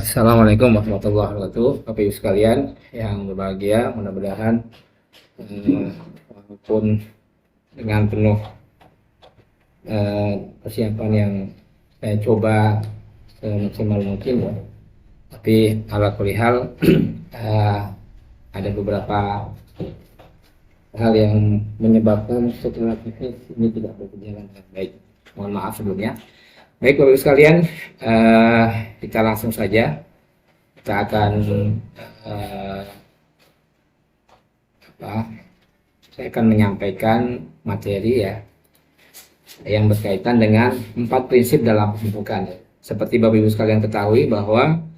Assalamualaikum warahmatullahi wabarakatuh, Bapak Ibu sekalian yang berbahagia. Mudah-mudahan walaupun dengan penuh persiapan yang saya coba semaksimal mungkin ya, tapi ala kulli hal ada beberapa hal yang menyebabkan setelah ini tidak berjalan dengan baik. Mohon maaf sebelumnya. Baik Bapak Ibu sekalian, kita langsung saja. Kita akan saya akan menyampaikan materi ya yang berkaitan dengan 4 prinsip dalam pemupukan. Seperti Bapak Ibu sekalian ketahui bahwa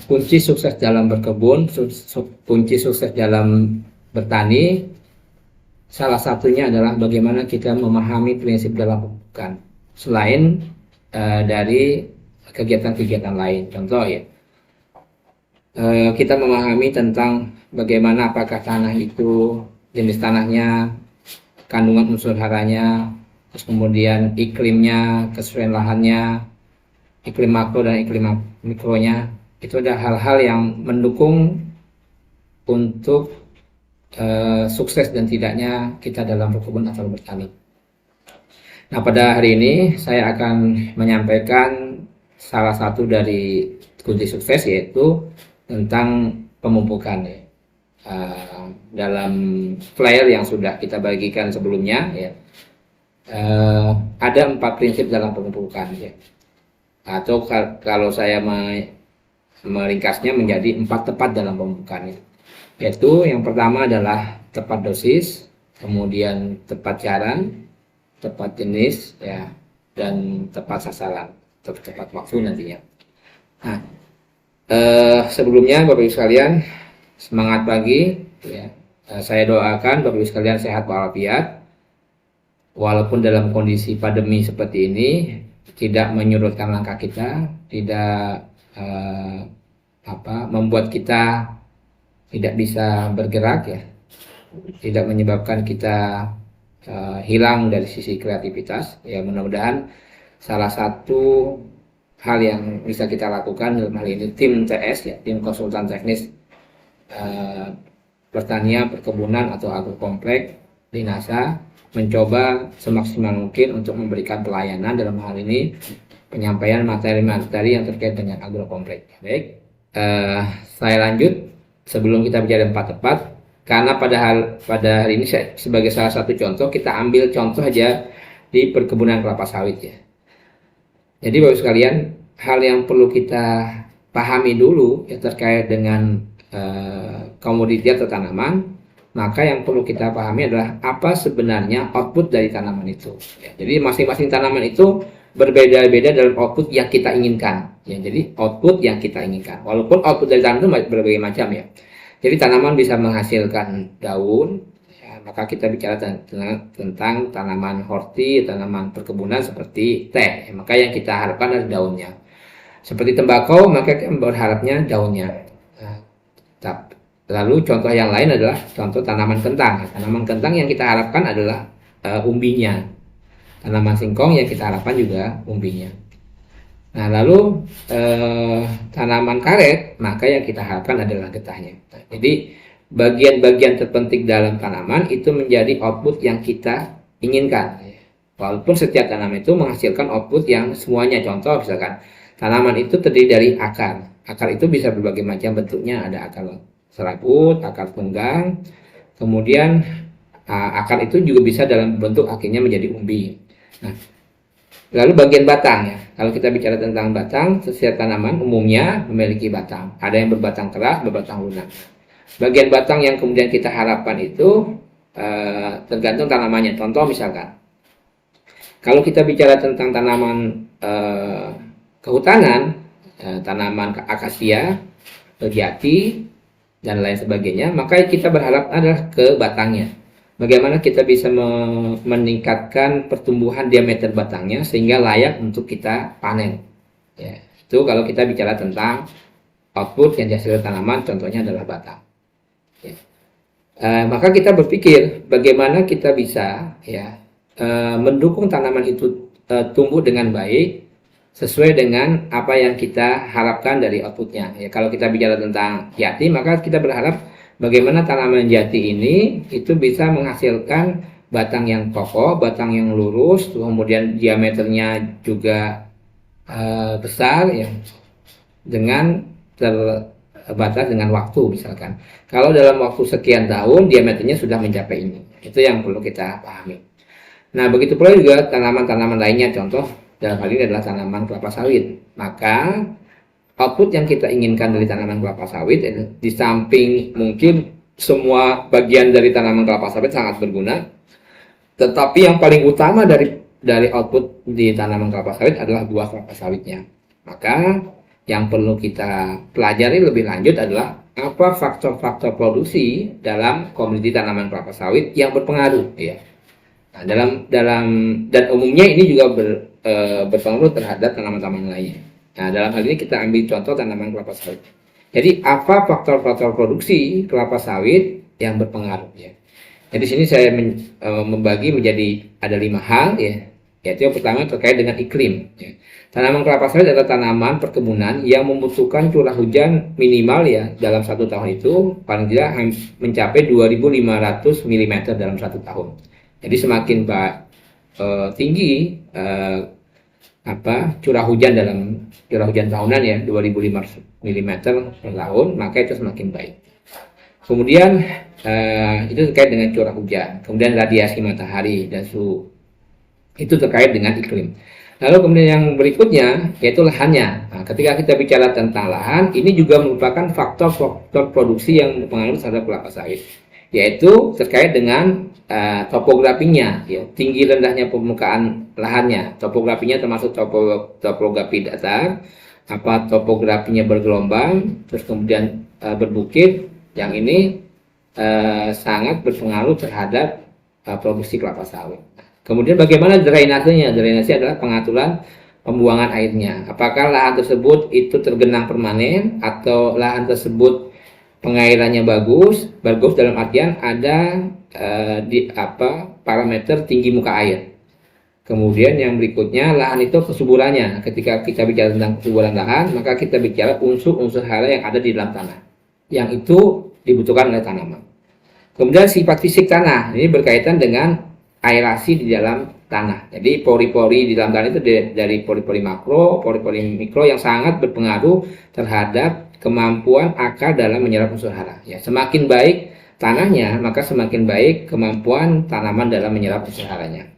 kunci sukses dalam berkebun, kunci sukses dalam bertani, salah satunya adalah bagaimana kita memahami prinsip dalam pemupukan selain dari kegiatan-kegiatan lain. Contoh ya, kita memahami tentang bagaimana apakah tanah itu, jenis tanahnya, kandungan unsur haranya, terus kemudian iklimnya, kesesuaian lahannya, iklim makro dan iklim mikronya. Itu ada hal-hal yang mendukung untuk sukses dan tidaknya kita dalam berkebun atau bertani. Nah, pada hari ini saya akan menyampaikan salah satu dari kunci sukses, yaitu tentang pemupukan ya. Dalam flyer yang sudah kita bagikan sebelumnya ya, ada 4 prinsip dalam pemupukan ya. Atau kalau saya meringkasnya menjadi 4 tepat dalam pemupukan ya. Yaitu yang pertama adalah tepat dosis, kemudian tepat cara, tepat jenis ya, dan tepat sasaran atau tepat waktu nantinya. Nah, sebelumnya Bapak Ibu sekalian, semangat pagi ya. Saya doakan Bapak Ibu sekalian sehat walafiat. Walaupun dalam kondisi pandemi seperti ini tidak menyurutkan langkah kita, tidak membuat kita tidak bisa bergerak ya, tidak menyebabkan kita hilang dari sisi kreativitas ya. Mudah-mudahan salah satu hal yang bisa kita lakukan dalam hal ini tim TS ya, tim konsultan teknis pertanian, perkebunan atau agrokompleks di NASA, mencoba semaksimal mungkin untuk memberikan pelayanan dalam hal ini penyampaian materi-materi yang terkait dengan agrokompleks. Baik, saya lanjut sebelum kita bicara 4 tepat. Karena pada hari ini saya, sebagai salah satu contoh, kita ambil contoh aja di perkebunan kelapa sawit ya. Jadi Bapak sekalian, hal yang perlu kita pahami dulu ya terkait dengan komoditi atau tanaman, maka yang perlu kita pahami adalah apa sebenarnya output dari tanaman itu. Ya, jadi masing-masing tanaman itu berbeda-beda dalam output yang kita inginkan. Ya, jadi output yang kita inginkan. Walaupun output dari tanaman itu berbagai macam ya. Jadi tanaman bisa menghasilkan daun, ya, maka kita bicara tentang tanaman horti, tanaman perkebunan seperti teh, ya, maka yang kita harapkan adalah daunnya. Seperti tembakau, maka kita berharapnya daunnya. Nah, lalu contoh yang lain adalah contoh tanaman kentang. Tanaman kentang yang kita harapkan adalah umbinya. Tanaman singkong yang kita harapkan juga umbinya. Nah, lalu tanaman karet, maka yang kita harapkan adalah getahnya. Nah, jadi bagian-bagian terpenting dalam tanaman itu menjadi output yang kita inginkan. Walaupun setiap tanaman itu menghasilkan output yang semuanya. Contoh misalkan tanaman itu terdiri dari akar. Akar itu bisa berbagai macam bentuknya. Ada akar serabut, akar tunggang, kemudian akar itu juga bisa dalam bentuk akhirnya menjadi umbi. Nah, lalu bagian batang ya. Kalau kita bicara tentang batang, setiap tanaman umumnya memiliki batang. Ada yang berbatang keras, berbatang lunak. Bagian batang yang kemudian kita harapkan itu tergantung tanamannya. Contoh misalkan, kalau kita bicara tentang tanaman kehutanan, tanaman akasia, jati, dan lain sebagainya, maka kita berharap adalah ke batangnya. Bagaimana kita bisa meningkatkan pertumbuhan diameter batangnya sehingga layak untuk kita panen. Ya, itu kalau kita bicara tentang output yang dihasilkan tanaman, contohnya adalah batang. Ya. Maka kita berpikir bagaimana kita bisa ya mendukung tanaman itu tumbuh dengan baik sesuai dengan apa yang kita harapkan dari outputnya. Ya, kalau kita bicara tentang jati, maka kita berharap bagaimana tanaman jati ini itu bisa menghasilkan batang yang kokoh, batang yang lurus, kemudian diameternya juga besar, ya, dengan terbatas dengan waktu misalkan. Kalau dalam waktu sekian tahun diameternya sudah mencapai ini, itu yang perlu kita pahami. Nah, begitu pula juga tanaman-tanaman lainnya, contoh dalam hal ini adalah tanaman kelapa sawit. Maka output yang kita inginkan dari tanaman kelapa sawit, di samping mungkin semua bagian dari tanaman kelapa sawit sangat berguna, tetapi yang paling utama dari output di tanaman kelapa sawit adalah buah kelapa sawitnya. Maka yang perlu kita pelajari lebih lanjut adalah apa faktor-faktor produksi dalam komoditi tanaman kelapa sawit yang berpengaruh, ya. Nah, dan umumnya ini juga berpengaruh terhadap tanaman-tanaman lainnya. Nah, dalam hal ini kita ambil contoh tanaman kelapa sawit. Jadi apa faktor-faktor produksi kelapa sawit yang berpengaruh, ya. Jadi sini saya membagi menjadi ada 5 hal, ya. Yaitu yang pertama terkait dengan iklim, ya. Tanaman kelapa sawit adalah tanaman perkebunan yang membutuhkan curah hujan minimal, ya, dalam 1 tahun itu paling tidak mencapai 2.500 mm dalam 1 tahun. Jadi semakin tinggi curah hujan tahunan, ya, 2.500 mm per tahun, maka itu semakin baik. Kemudian itu terkait dengan curah hujan, kemudian radiasi matahari dan suhu, itu terkait dengan iklim. Lalu kemudian yang berikutnya yaitu lahannya. Nah, ketika kita bicara tentang lahan, ini juga merupakan faktor-faktor produksi yang berpengaruh terhadap kelapa sawit, yaitu terkait dengan topografinya, ya, tinggi rendahnya permukaan lahannya. Topografinya termasuk topografi datar, topografinya bergelombang, terus kemudian berbukit. Yang ini sangat berpengaruh terhadap produksi kelapa sawit. Kemudian bagaimana drainasenya? Drainase adalah pengaturan pembuangan airnya. Apakah lahan tersebut itu tergenang permanen atau lahan tersebut pengairannya bagus dalam artian ada parameter tinggi muka air. Kemudian yang berikutnya lahan itu kesuburannya. Ketika kita bicara tentang kesuburan lahan, maka kita bicara unsur-unsur hara yang ada di dalam tanah, yang itu dibutuhkan oleh tanaman. Kemudian sifat fisik tanah, ini berkaitan dengan aerasi di dalam tanah. Jadi pori-pori di dalam tanah itu dari pori-pori makro, pori-pori mikro yang sangat berpengaruh terhadap kemampuan akar dalam menyerap unsur hara. Ya, semakin baik tanahnya, maka semakin baik kemampuan tanaman dalam menyerap unsur haranya.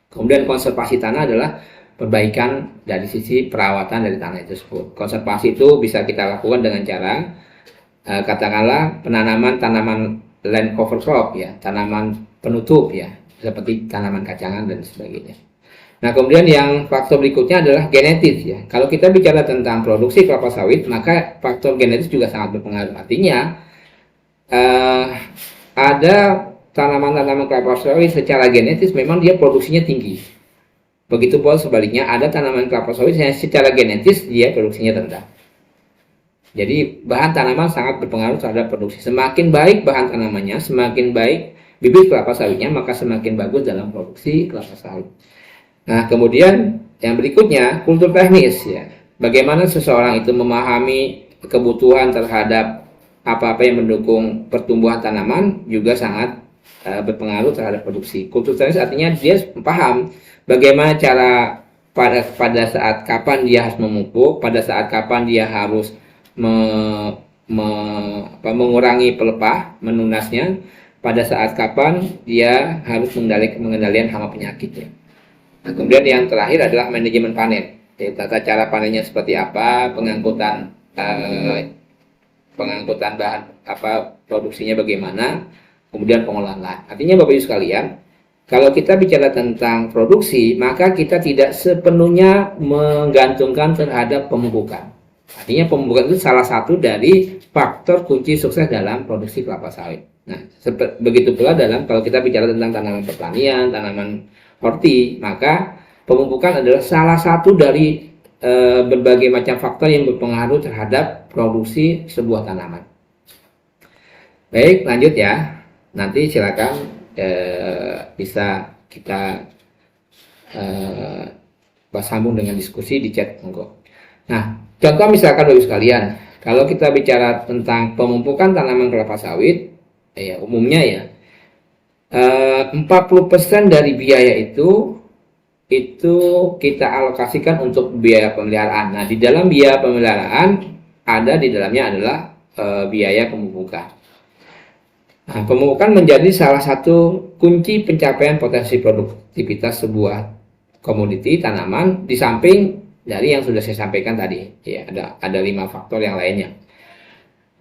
Kemudian konservasi tanah adalah perbaikan dari sisi perawatan dari tanah tersebut. Konservasi itu bisa kita lakukan dengan cara katakanlah penanaman tanaman land cover crop, ya, tanaman penutup, ya, seperti tanaman kacangan dan sebagainya. Nah, kemudian yang faktor berikutnya adalah genetis, ya. Kalau kita bicara tentang produksi kelapa sawit, maka faktor genetis juga sangat berpengaruh. Artinya ada tanaman-tanaman kelapa sawit secara genetis memang dia produksinya tinggi. Begitu pula sebaliknya, ada tanaman kelapa sawit yang secara genetis dia produksinya rendah. Jadi bahan tanaman sangat berpengaruh terhadap produksi. Semakin baik bahan tanamannya, semakin baik bibit kelapa sawitnya, maka semakin bagus dalam produksi kelapa sawit. Nah, kemudian yang berikutnya kultur teknis, ya. Bagaimana seseorang itu memahami kebutuhan terhadap apa-apa yang mendukung pertumbuhan tanaman juga sangat berpengaruh terhadap produksi. Kultur teknis artinya dia paham bagaimana cara pada saat kapan dia harus memupuk, pada saat kapan dia harus mengurangi pelepah, menunasnya, pada saat kapan dia harus mengendalikan hama penyakitnya. Nah, kemudian yang terakhir adalah manajemen panen. Jadi, tata cara panennya seperti apa, pengangkutan bahan produksinya bagaimana, kemudian pengolahan lahan. Artinya Bapak Ibu sekalian, kalau kita bicara tentang produksi, maka kita tidak sepenuhnya menggantungkan terhadap pemupukan. Artinya pemupukan itu salah satu dari faktor kunci sukses dalam produksi kelapa sawit. Nah, begitu pula kalau kita bicara tentang tanaman pertanian, tanaman horti, maka pemupukan adalah salah satu dari berbagai macam faktor yang berpengaruh terhadap produksi sebuah tanaman. Baik, lanjut ya. Nanti silakan bisa kita sambung dengan diskusi di chat, monggo. Nah, contoh misalkan Bapak sekalian, kalau kita bicara tentang pemupukan tanaman kelapa sawit, ya umumnya ya 40% dari biaya itu kita alokasikan untuk biaya pemeliharaan. Nah, di dalam biaya pemeliharaan ada di dalamnya adalah biaya pemupukan. Nah, pemupukan menjadi salah satu kunci pencapaian potensi produktivitas sebuah komoditi tanaman, di samping dari yang sudah saya sampaikan tadi. Ya, ada 5 faktor yang lainnya.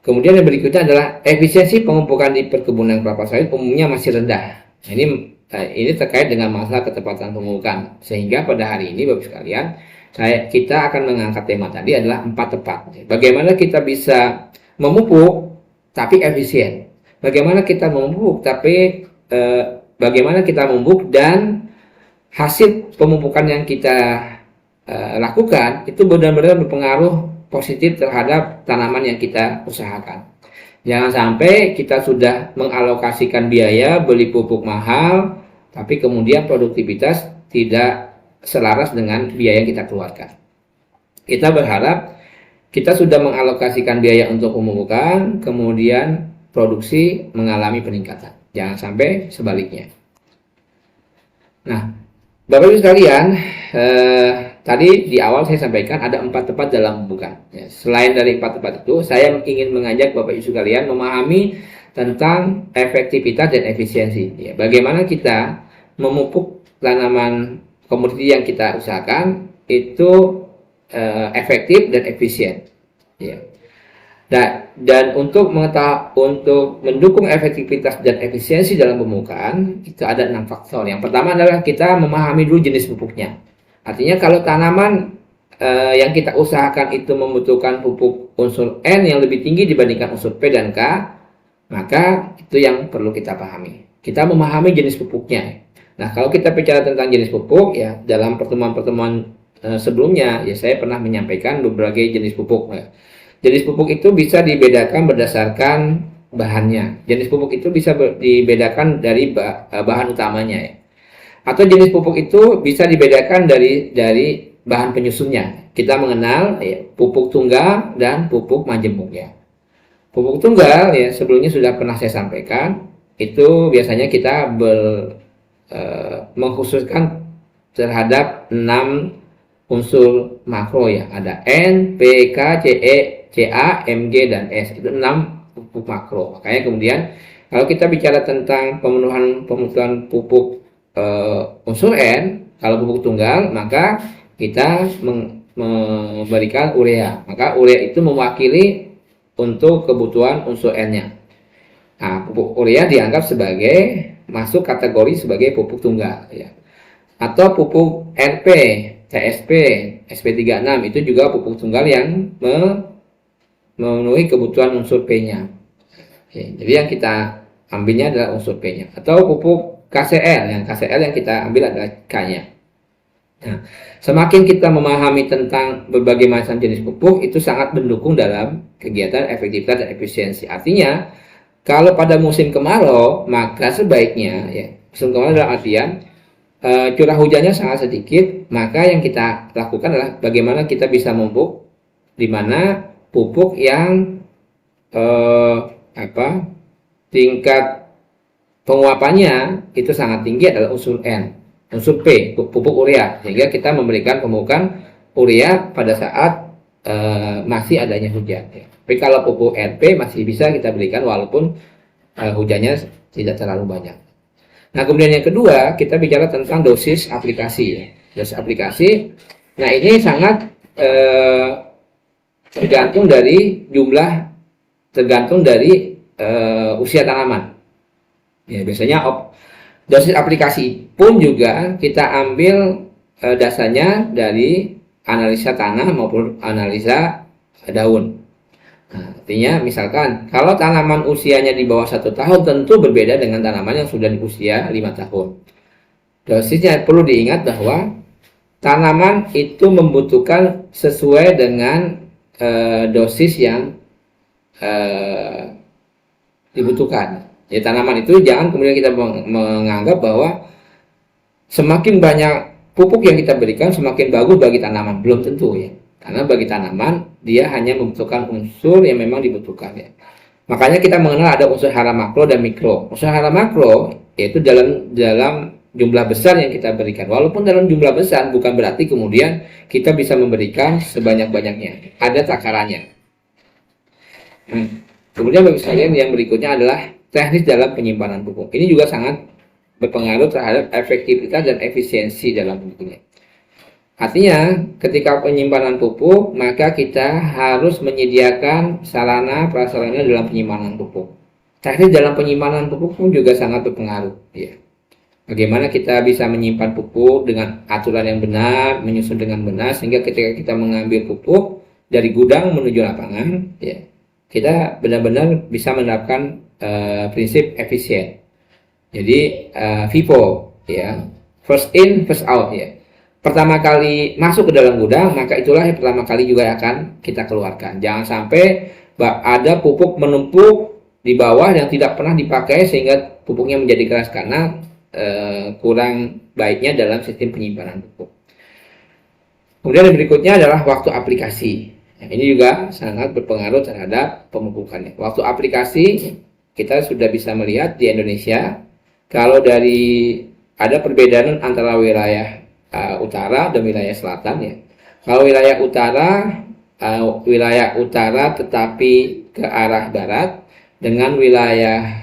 Kemudian yang berikutnya adalah efisiensi pemupukan di perkebunan kelapa sawit umumnya masih rendah. Nah, ini terkait dengan masalah ketepatan pemupukan. Sehingga pada hari ini Bapak sekalian, kita akan mengangkat tema tadi adalah 4 tepat. Bagaimana kita bisa memupuk tapi efisien. Bagaimana kita memupuk tapi bagaimana kita memupuk dan hasil pemupukan yang kita lakukan itu benar-benar berpengaruh positif terhadap tanaman yang kita usahakan. Jangan sampai kita sudah mengalokasikan biaya beli pupuk mahal, tapi kemudian produktivitas tidak selaras dengan biaya yang kita keluarkan. Kita berharap kita sudah mengalokasikan biaya untuk pemupukan, kemudian produksi mengalami peningkatan. Jangan sampai sebaliknya. Nah, Bapak Ibu sekalian, tadi di awal saya sampaikan ada 4 tepat dalam pemupukan. Ya, selain dari 4 tepat itu, saya ingin mengajak Bapak Ibu sekalian memahami tentang efektivitas dan efisiensi. Ya, bagaimana kita memupuk tanaman komoditi yang kita usahakan itu efektif dan efisien. Ya. Dan untuk mendukung efektivitas dan efisiensi dalam pemupukan itu ada 6 faktor. Yang pertama adalah kita memahami dulu jenis pupuknya. Artinya kalau tanaman yang kita usahakan itu membutuhkan pupuk unsur N yang lebih tinggi dibandingkan unsur P dan K, maka itu yang perlu kita pahami. Kita memahami jenis pupuknya. Nah, kalau kita bicara tentang jenis pupuk, ya dalam pertemuan-pertemuan sebelumnya, ya saya pernah menyampaikan berbagai jenis pupuk. Ya. Jenis pupuk itu bisa dibedakan berdasarkan bahannya. Jenis pupuk itu bisa dibedakan dari bahan utamanya, ya. Atau jenis pupuk itu bisa dibedakan dari bahan penyusunnya. Kita mengenal ya, pupuk tunggal dan pupuk majemuk, ya. Pupuk tunggal ya sebelumnya sudah pernah saya sampaikan, itu biasanya kita mengkhususkan terhadap 6 unsur makro, ya. Ada N, P, K, Ce, Ca, Mg, dan S. Itu 6 pupuk makro. Makanya kemudian kalau kita bicara tentang pemenuhan pupuk unsur N, kalau pupuk tunggal, maka kita memberikan urea. Maka urea itu mewakili untuk kebutuhan unsur N-nya. Nah, pupuk urea dianggap sebagai masuk kategori sebagai pupuk tunggal, ya. Atau pupuk NP, TSP, SP36 itu juga pupuk tunggal yang memenuhi kebutuhan unsur P-nya. Jadi yang kita ambilnya adalah unsur P-nya. Atau pupuk KCl, yang kita ambil adalah K-nya. Nah, semakin kita memahami tentang berbagai macam jenis pupuk, itu sangat mendukung dalam kegiatan efektivitas dan efisiensi. Artinya, kalau pada musim kemarau, maka sebaiknya, ya, musim kemarau dalam artian curah hujannya sangat sedikit, maka yang kita lakukan adalah bagaimana kita bisa memupuk di mana pupuk yang tingkat penguapannya itu sangat tinggi adalah unsur N, unsur P, pupuk urea, sehingga kita memberikan pemupukan urea pada saat masih adanya hujan, ya. Tapi kalau pupuk NP masih bisa kita berikan walaupun hujannya tidak terlalu banyak. Nah, kemudian yang kedua, kita bicara tentang dosis aplikasi, ya. Dosis aplikasi, nah ini sangat tergantung dari usia tanaman. Ya, biasanya dosis aplikasi pun juga kita ambil dasarnya dari analisa tanah maupun analisa daun. Nah, artinya misalkan kalau tanaman usianya di bawah 1 tahun tentu berbeda dengan tanaman yang sudah di usia 5 tahun. Dosisnya perlu diingat bahwa tanaman itu membutuhkan sesuai dengan dosis yang dibutuhkan. Jadi tanaman itu jangan kemudian kita menganggap bahwa semakin banyak pupuk yang kita berikan semakin bagus bagi tanaman. Belum tentu ya. Karena bagi tanaman dia hanya membutuhkan unsur yang memang dibutuhkan ya. Makanya kita mengenal ada unsur hara makro dan mikro. Unsur hara makro yaitu dalam jumlah besar yang kita berikan. Walaupun dalam jumlah besar bukan berarti kemudian kita bisa memberikan sebanyak-banyaknya. Ada takarannya. Kemudian bagi sekalian yang berikutnya adalah teknis dalam penyimpanan pupuk. Ini juga sangat berpengaruh terhadap efektivitas dan efisiensi dalam pupuknya. Artinya, ketika penyimpanan pupuk, maka kita harus menyediakan sarana prasarana dalam penyimpanan pupuk. Teknis dalam penyimpanan pupuk pun juga sangat berpengaruh. Ya. Bagaimana kita bisa menyimpan pupuk dengan aturan yang benar, menyusun dengan benar, sehingga ketika kita mengambil pupuk dari gudang menuju lapangan, ya, kita benar-benar bisa menerapkan prinsip efisien. Jadi FIFO, ya, first in, first out, ya. Pertama kali masuk ke dalam gudang, maka itulah yang pertama kali juga akan kita keluarkan. Jangan sampai ada pupuk menumpuk di bawah yang tidak pernah dipakai sehingga pupuknya menjadi keras karena kurang baiknya dalam sistem penyimpanan pupuk. Kemudian yang berikutnya adalah waktu aplikasi. Nah, ini juga sangat berpengaruh terhadap pemupukannya. Waktu aplikasi kita sudah bisa melihat di Indonesia kalau dari ada perbedaan antara wilayah utara dan wilayah selatan ya. Kalau wilayah utara tetapi ke arah barat dengan wilayah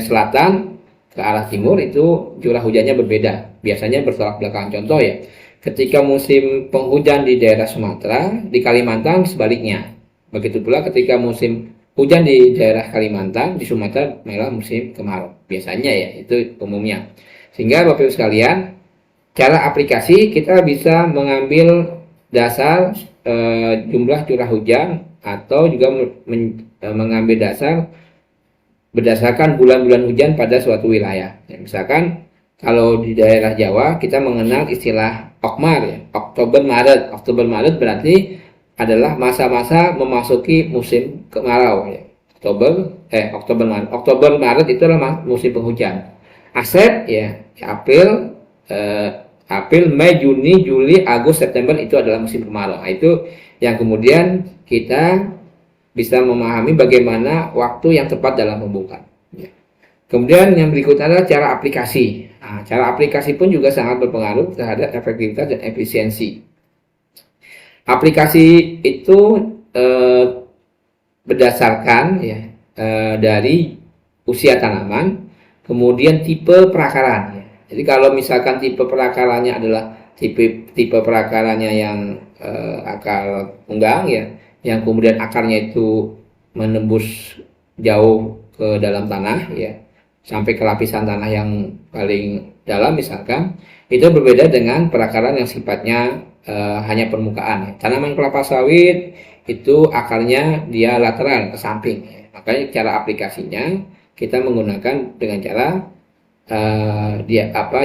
selatan ke arah timur itu curah hujannya berbeda. Biasanya bertolak belakang. Contoh ya, ketika musim penghujan di daerah Sumatera, di Kalimantan sebaliknya. Begitu pula ketika musim hujan di daerah Kalimantan, di Sumatera malah musim kemarau. Biasanya ya, itu umumnya. Sehingga Bapak Ibu sekalian, cara aplikasi kita bisa mengambil dasar jumlah curah hujan atau juga mengambil dasar berdasarkan bulan-bulan hujan pada suatu wilayah. Ya, misalkan kalau di daerah Jawa kita mengenal istilah Okmar ya, Oktober Maret berarti adalah masa-masa memasuki musim kemarau ya. Oktober Maret itu adalah musim penghujan. Asep ya, April, Mei, Juni, Juli, Agustus, September itu adalah musim kemarau. Nah, itu yang kemudian kita bisa memahami bagaimana waktu yang tepat dalam pembukaan. Ya. Kemudian yang berikutnya adalah cara aplikasi. Nah, cara aplikasi pun juga sangat berpengaruh terhadap efektivitas dan efisiensi. Aplikasi itu berdasarkan ya dari usia tanaman. Kemudian tipe perakaran. Jadi kalau misalkan tipe perakarannya adalah tipe perakarannya yang akar unggang ya, yang kemudian akarnya itu menembus jauh ke dalam tanah ya, sampai ke lapisan tanah yang paling dalam misalkan, itu berbeda dengan perakaran yang sifatnya hanya permukaan. Ya. Tanaman kelapa sawit itu akarnya dia lateral ke samping. Ya. Makanya cara aplikasinya kita menggunakan dengan cara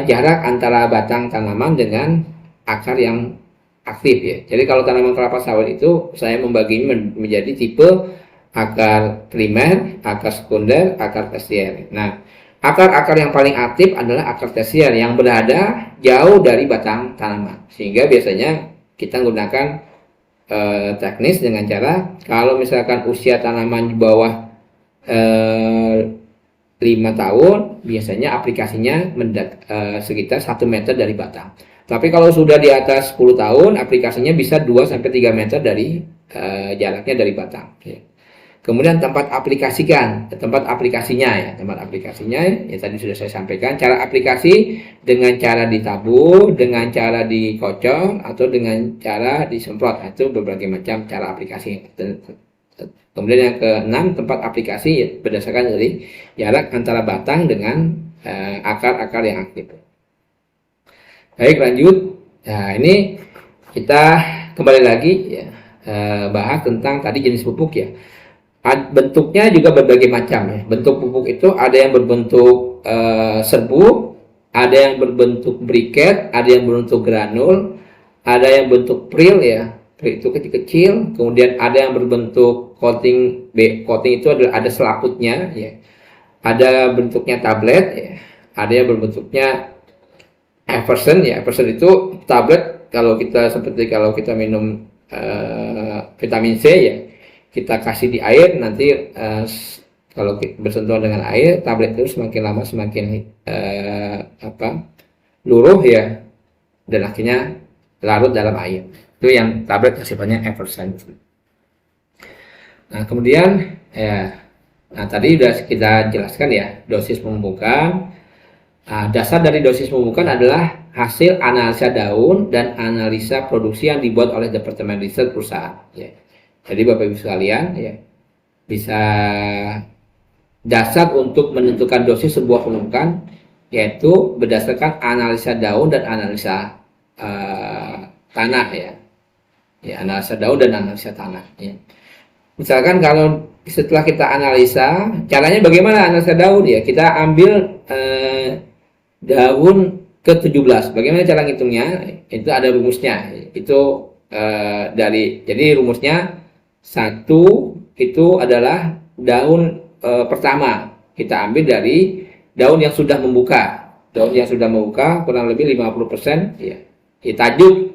jarak antara batang tanaman dengan akar yang aktif ya. Jadi kalau tanaman kelapa sawit itu saya membaginya menjadi tipe akar primer, akar sekunder, akar tersier. Nah, akar-akar yang paling aktif adalah akar tersier yang berada jauh dari batang tanaman. Sehingga biasanya kita menggunakan teknis dengan cara kalau misalkan usia tanaman di bawah 5 tahun biasanya aplikasinya sekitar 1 meter dari batang. Tapi kalau sudah di atas 10 tahun aplikasinya bisa 2-3 meter dari jaraknya dari batang. Kemudian tempat aplikasinya ya tadi sudah saya sampaikan cara aplikasi dengan cara ditabur, dengan cara dikocok atau dengan cara disemprot. Itu berbagai macam cara aplikasi. Kemudian yang keenam tempat aplikasi berdasarkan dari jarak antara batang dengan akar-akar yang aktif. Baik lanjut. Nah ini kita kembali lagi ya bahas tentang tadi jenis pupuk ya. Bentuknya juga berbagai macam ya. Bentuk pupuk itu ada yang berbentuk serbuk, ada yang berbentuk briket, ada yang berbentuk granul, ada yang bentuk pril ya. Pril itu kecil-kecil, kemudian ada yang berbentuk coating itu ada selaputnya ya. Ada bentuknya tablet ya. Ada yang berbentuknya Everson ya. Everson itu tablet seperti kalau kita minum vitamin C ya. Kita kasih di air nanti kalau bersentuhan dengan air, tablet itu semakin lama semakin luruh ya, dan akhirnya larut dalam air. Itu yang tablet yang sifatnya Eversen. Nah kemudian tadi sudah kita jelaskan ya dosis pembubukan. Dasar dari dosis pembubukan adalah hasil analisa daun dan analisa produksi yang dibuat oleh Departemen Riset perusahaan. Ya. Jadi Bapak Ibu sekalian ya, bisa dasar untuk menentukan dosis sebuah pembubukan yaitu berdasarkan analisa daun dan analisa tanah ya. Analisa daun dan analisa tanah ya. Misalkan kalau setelah kita analisa, caranya bagaimana analisa daun ya? Kita ambil daun ke-17. Bagaimana cara ngitungnya? Itu ada rumusnya. Itu jadi rumusnya 1 itu adalah daun pertama. Kita ambil dari daun yang sudah membuka. Daun yang sudah membuka kurang lebih 50% ya.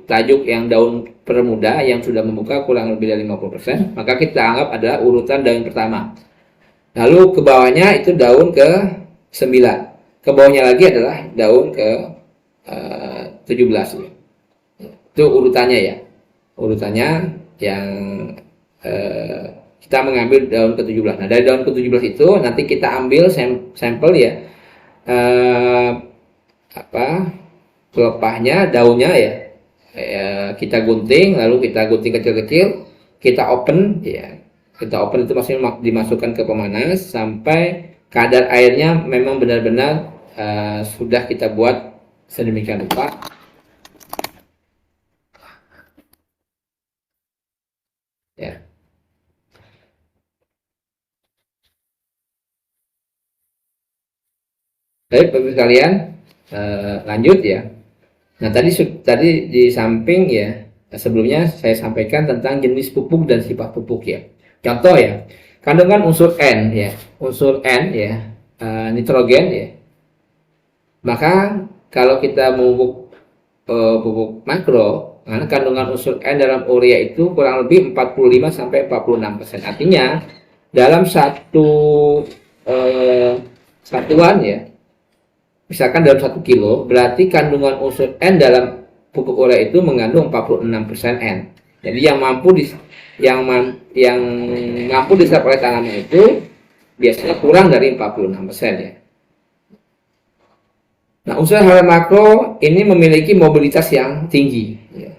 Tajuk yang daun permuda yang sudah membuka kurang lebih dari 50%, maka kita anggap adalah urutan daun pertama. Lalu ke bawahnya itu daun ke-9. Ke bawahnya lagi adalah daun ke-17 ya. Itu urutannya ya. Urutannya yang kita mengambil daun ke-17. Nah, dari daun ke-17 itu nanti kita ambil sampel ya. Pelepahnya, daunnya ya, kita gunting, lalu kita gunting kecil-kecil, kita open ya. Kita open itu maksudnya dimasukkan ke pemanas sampai kadar airnya memang benar-benar sudah kita buat sedemikian rupa. Ya. Baik, Bapak sekalian, lanjut ya. Nah, tadi di samping ya, sebelumnya saya sampaikan tentang jenis pupuk dan sifat pupuk ya. Contoh ya, kandungan unsur N ya, nitrogen ya. Maka kalau kita memupuk pupuk makro, karena kandungan unsur N dalam urea itu kurang lebih 45 sampai 46%. Artinya dalam satu satuan ya, misalkan dalam 1 kilo, berarti kandungan unsur N dalam pupuk urea itu mengandung 46% N. Jadi yang mampu diserap oleh tanaman itu biasanya kurang dari 46% ya. Nah, unsur hara makro ini memiliki mobilitas yang tinggi ya.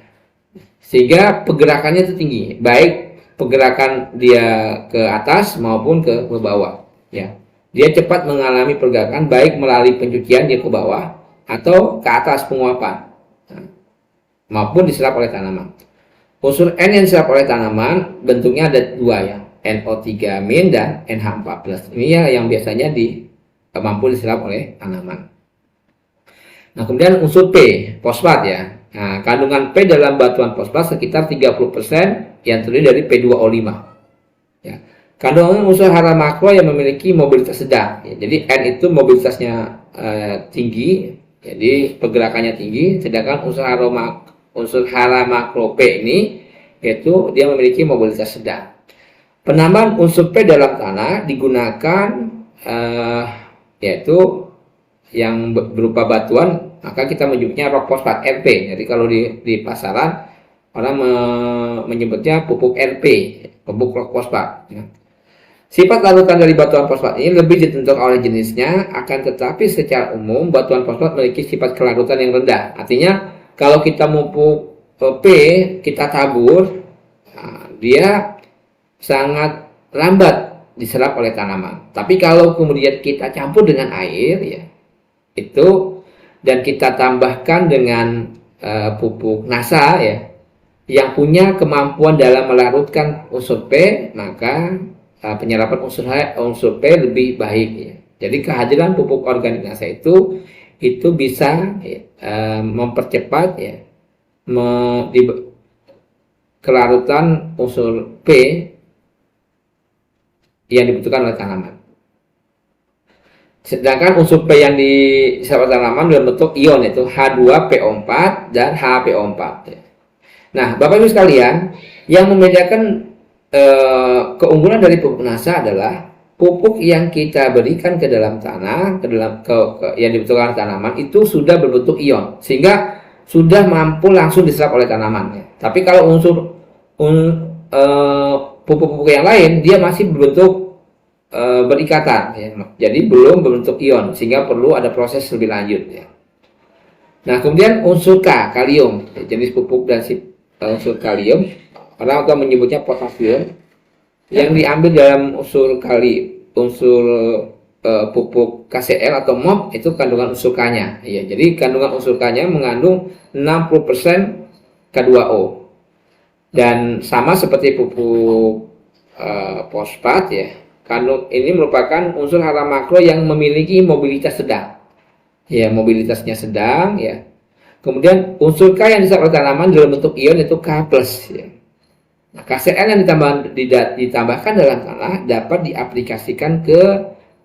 Sehingga pergerakannya itu tinggi, baik pergerakan dia ke atas maupun ke bawah ya. Dia cepat mengalami pergerakan baik melalui pencucian dia ke bawah atau ke atas penguapan maupun diserap oleh tanaman. Unsur N yang diserap oleh tanaman bentuknya ada 2 ya, NO3- dan NH4+. Ini ya yang biasanya mampu diserap oleh tanaman. Nah, kemudian unsur P, fosfat ya. Nah, kandungan P dalam batuan fosfat sekitar 30% yang terdiri dari P2O5. Ya. Kandungan unsur hara makro yang memiliki mobilitas sedang. Ya, jadi N itu mobilitasnya tinggi, jadi pergerakannya tinggi, sedangkan unsur hara makro P ini yaitu dia memiliki mobilitas sedang. Penambahan unsur P dalam tanah digunakan yaitu yang berupa batuan, maka kita menyebutnya rock fosfat RP. Jadi kalau di pasaran orang menyebutnya pupuk RP, pupuk rock fosfat. Ya. Sifat larutan dari batuan fosfat ini lebih ditentukan oleh jenisnya, akan tetapi secara umum batuan fosfat memiliki sifat kelarutan yang rendah. Artinya kalau kita pupuk P, kita tabur, dia sangat lambat diserap oleh tanaman. Tapi kalau kemudian kita campur dengan air, ya itu, dan kita tambahkan dengan pupuk NASA, ya, yang punya kemampuan dalam melarutkan unsur P, maka penyerapan unsur P lebih baik ya. Jadi kehadiran pupuk organik NASA itu bisa mempercepat ya kelarutan unsur P yang dibutuhkan oleh tanaman. Sedangkan unsur P yang diserap oleh tanaman dalam bentuk ion, yaitu H2PO4 dan HPO4. Nah, Bapak Ibu sekalian, yang membedakan keunggulan dari pupuk NASA adalah pupuk yang kita berikan ke dalam tanah, yang dibutuhkan tanaman itu sudah berbentuk ion, sehingga sudah mampu langsung diserap oleh tanaman. Tapi kalau pupuk-pupuk yang lain, dia masih berbentuk berikatan, ya. Jadi belum berbentuk ion, sehingga perlu ada proses lebih lanjut. Ya. Nah, kemudian unsur K, kalium, jenis pupuk dan unsur kalium, orang akan menyebutnya potasium, yang diambil dalam unsur pupuk KCl atau MOP itu kandungan unsur K-nya. Ya, jadi kandungan unsur K-nya mengandung 60% K2O. Dan sama seperti pupuk fosfat, ya. Ini merupakan unsur hara makro yang memiliki mobilitas sedang. Ya, mobilitasnya sedang, ya. Kemudian unsur K yang diserap oleh tanaman dalam bentuk ion itu K+, ya. Nah, KCl yang ditambahkan dalam tanah dapat diaplikasikan ke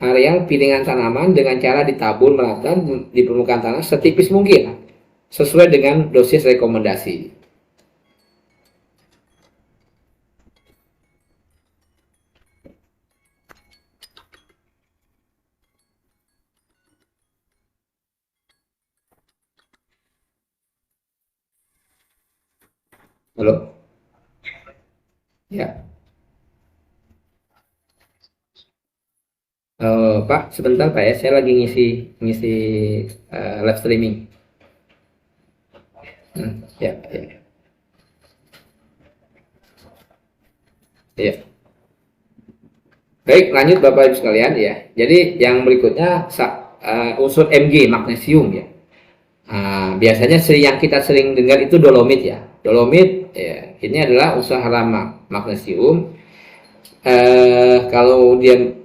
areal piringan tanaman dengan cara ditabur merata di permukaan tanah setipis mungkin sesuai dengan dosis rekomendasi. Halo? Ya. Pak, sebentar Pak ya, saya lagi ngisi live streaming. Ya, ya. Ya. Baik, lanjut Bapak Ibu sekalian ya. Jadi yang berikutnya unsur Mg, magnesium ya. Biasanya yang kita sering dengar itu dolomit ya. Dolomit ya, ini adalah unsur hara magnesium. Kalau dia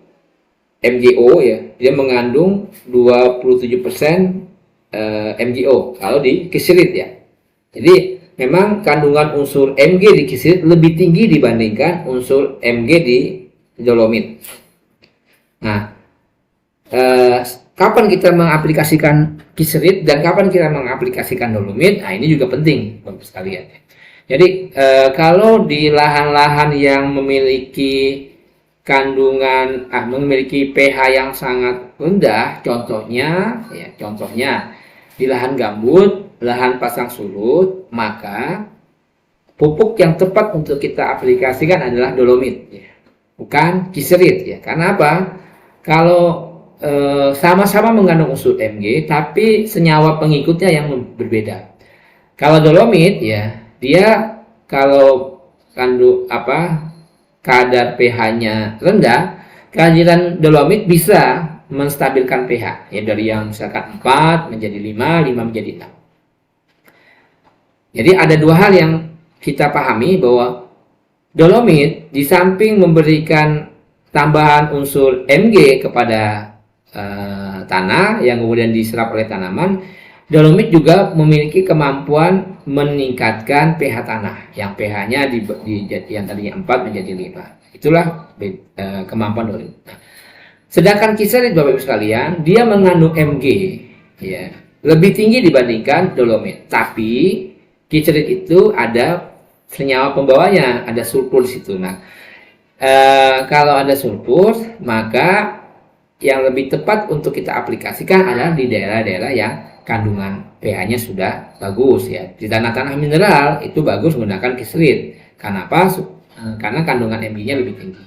MgO ya, dia mengandung 27% MgO kalau di kisilit ya. Jadi memang kandungan unsur Mg di kisilit lebih tinggi dibandingkan unsur Mg di dolomit. Nah, kapan kita mengaplikasikan kisilit dan kapan kita mengaplikasikan dolomit? Nah, ini juga penting Bapak sekalian. Jadi kalau di lahan-lahan yang memiliki memiliki pH yang sangat rendah, contohnya di lahan gambut, lahan pasang surut, maka pupuk yang tepat untuk kita aplikasikan adalah dolomit, ya. Bukan kisilit ya. Karena apa? Kalau sama-sama mengandung unsur Mg, tapi senyawa pengikutnya yang berbeda. Kalau dolomit ya, dia kalau kadar pH-nya rendah, kehadiran dolomit bisa menstabilkan pH ya, dari yang misalkan 4 menjadi 5, 5 menjadi 6. Jadi ada dua hal yang kita pahami, bahwa dolomit di samping memberikan tambahan unsur Mg kepada tanah yang kemudian diserap oleh tanaman, dolomit juga memiliki kemampuan meningkatkan pH tanah yang pH-nya yang tadinya 4 menjadi 5. Itulah kemampuan dolomit. Nah, sedangkan kisilit Bapak Ibu sekalian, dia mengandung Mg ya, lebih tinggi dibandingkan dolomit. Tapi kisilit itu ada senyawa pembawanya, ada sulfur di situ. Nah, kalau ada sulfur, maka yang lebih tepat untuk kita aplikasikan adalah di daerah-daerah yang kandungan pH-nya sudah bagus ya. Di tanah-tanah mineral itu bagus menggunakan kisilit. Karena apa? Karena kandungan Mg-nya lebih tinggi.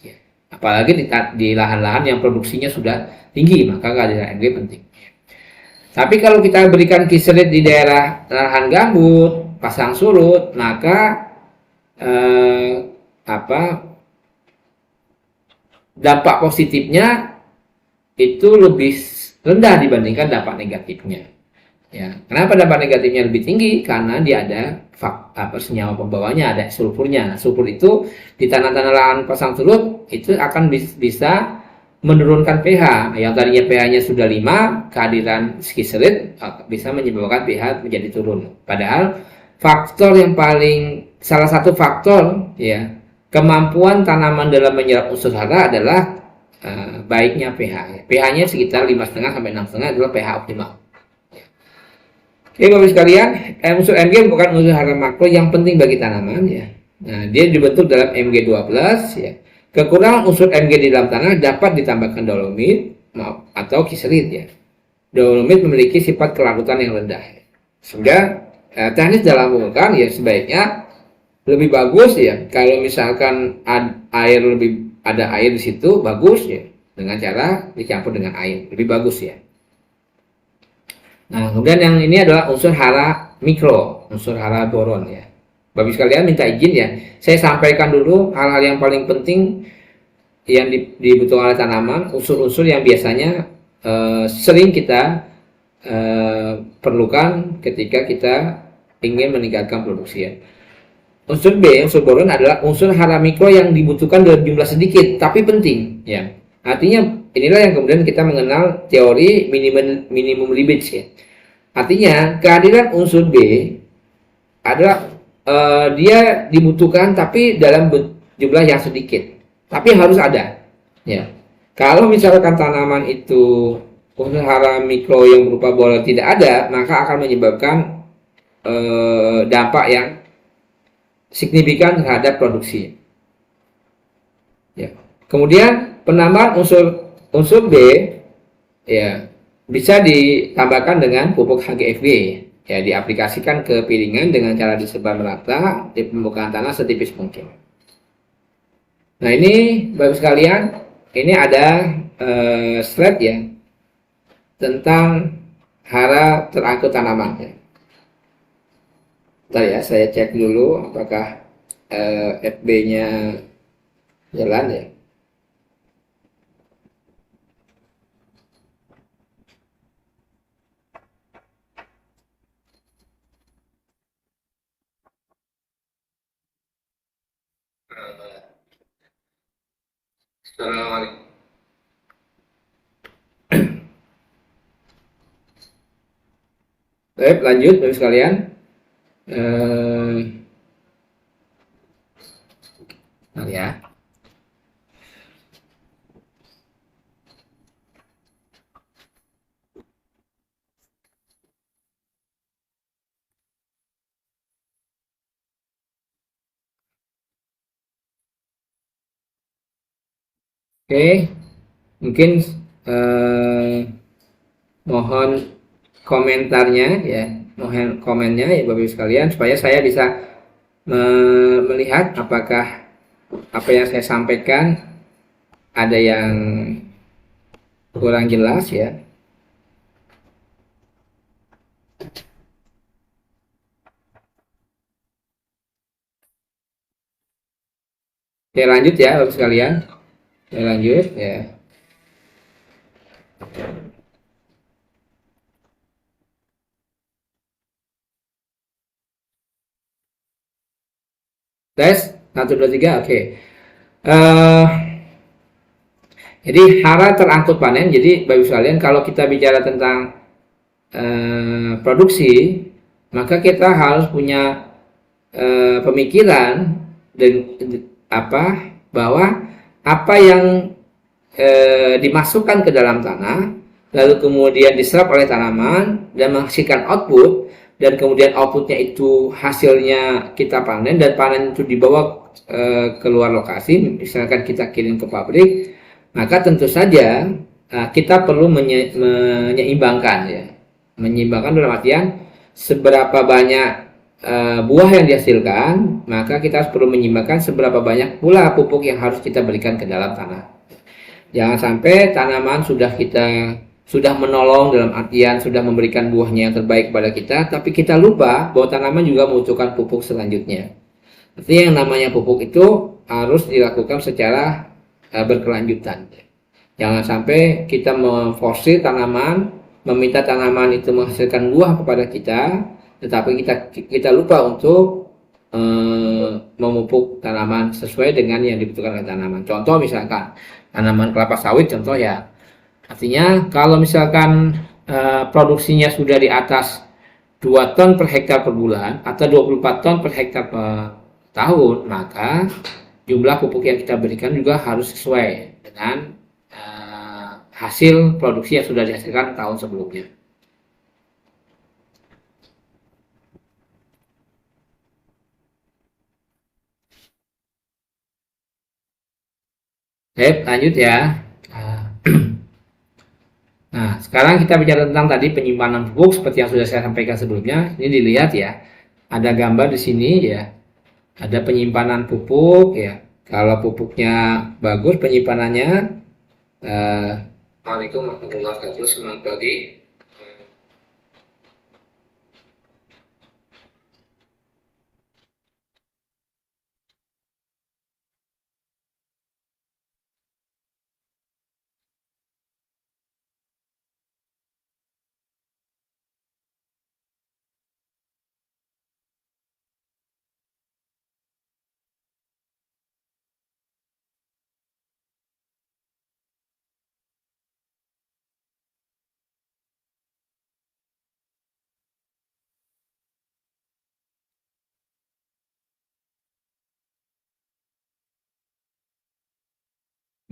Ya. Apalagi di lahan-lahan yang produksinya sudah tinggi, maka kehadiran Mg penting. Tapi kalau kita berikan kisilit di daerah lahan gambut, pasang surut, maka dampak positifnya itu lebih rendah dibandingkan dampak negatifnya. Ya, kenapa dampak negatifnya lebih tinggi? Karena dia ada senyawa pembawanya, ada sulfurnya. Sulfur itu di tanah-tanah lahan pasang surut itu akan bisa menurunkan pH. Yang tadinya pH-nya sudah 5, kehadiran kisilit bisa menyebabkan pH menjadi turun. Padahal salah satu faktor ya kemampuan tanaman dalam menyerap unsur hara adalah baiknya pH. pH-nya sekitar 5,5 sampai 6,5 adalah pH optimal. Oke, Bapak sekalian, unsur Mg bukan unsur hara makro yang penting bagi tanaman ya. Nah, dia dibentuk dalam Mg2+ ya. Kekurangan unsur Mg di dalam tanah dapat ditambahkan dolomit atau kiselit ya. Dolomit memiliki sifat kelarutan yang rendah. Sehingga teknis dalam pemurnian ya sebaiknya lebih bagus ya kalau misalkan ada air di situ, bagus ya dengan cara dicampur dengan air, lebih bagus ya. Nah, kemudian yang ini adalah unsur hara mikro, unsur hara boron ya. Bapak sekalian minta izin ya, saya sampaikan dulu hal-hal yang paling penting yang dibutuhkan oleh tanaman, unsur-unsur yang biasanya sering kita perlukan ketika kita ingin meningkatkan produksi ya. Unsur B, unsur boron adalah unsur hara mikro yang dibutuhkan dalam jumlah sedikit tapi penting ya. Artinya inilah yang kemudian kita mengenal teori minimum leakage ya. Artinya kehadiran unsur B adalah dia dibutuhkan tapi dalam jumlah yang sedikit, tapi harus ada ya. Kalau misalkan tanaman itu unsur hara mikro yang berupa boron tidak ada, maka akan menyebabkan dampak yang signifikan terhadap produksi. Ya. Kemudian penambahan unsur B ya bisa ditambahkan dengan pupuk HGFB ya, diaplikasikan ke piringan dengan cara disebar merata di permukaan tanah setipis mungkin. Nah, ini Bapak sekalian, ini ada slide ya tentang hara terangkut tanaman ya. Bentar ya, saya cek dulu apakah FB-nya jalan ya. Assalamualaikum. Baik, lanjut Bapak sekalian. Ya. Oke, mungkin mohon komentarnya ya, mohon komennya ya Bapak Ibu sekalian supaya saya bisa melihat apakah apa yang saya sampaikan ada yang kurang jelas ya. Oke, lanjut ya Bapak sekalian. Ya, lanjut ya. Tes 1 2 3 oke. Jadi hara terangkut panen. Jadi Bapak sekalian, kalau kita bicara tentang produksi, maka kita harus punya pemikiran dan bahwa apa yang dimasukkan ke dalam tanah lalu kemudian diserap oleh tanaman dan menghasilkan output, dan kemudian outputnya itu hasilnya kita panen dan panen itu dibawa keluar lokasi, misalkan kita kirim ke pabrik, maka tentu saja kita perlu menyeimbangkan ya. Menyeimbangkan dalam artian seberapa banyak buah yang dihasilkan, maka kita perlu menyeimbangkan seberapa banyak pula pupuk yang harus kita berikan ke dalam tanah. Jangan sampai tanaman sudah menolong dalam artian sudah memberikan buahnya yang terbaik kepada kita, tapi kita lupa bahwa tanaman juga membutuhkan pupuk selanjutnya. Artinya yang namanya pupuk itu harus dilakukan secara berkelanjutan. Jangan sampai kita memforsir tanaman, meminta tanaman itu menghasilkan buah kepada kita, tetapi kita lupa untuk memupuk tanaman sesuai dengan yang dibutuhkan oleh tanaman. Contoh misalkan tanaman kelapa sawit contoh ya. Artinya kalau misalkan produksinya sudah di atas 2 ton per hektar per bulan atau 24 ton per hektar per tahun, maka jumlah pupuk yang kita berikan juga harus sesuai dengan hasil produksi yang sudah dihasilkan tahun sebelumnya. Oke, lanjut ya. Nah, sekarang kita bicara tentang tadi penyimpanan pupuk seperti yang sudah saya sampaikan sebelumnya. Ini dilihat ya, ada gambar di sini ya, ada penyimpanan pupuk ya. Kalau pupuknya bagus penyimpanannya, Assalamualaikum warahmatullahi wabarakatuh. Selamat pagi.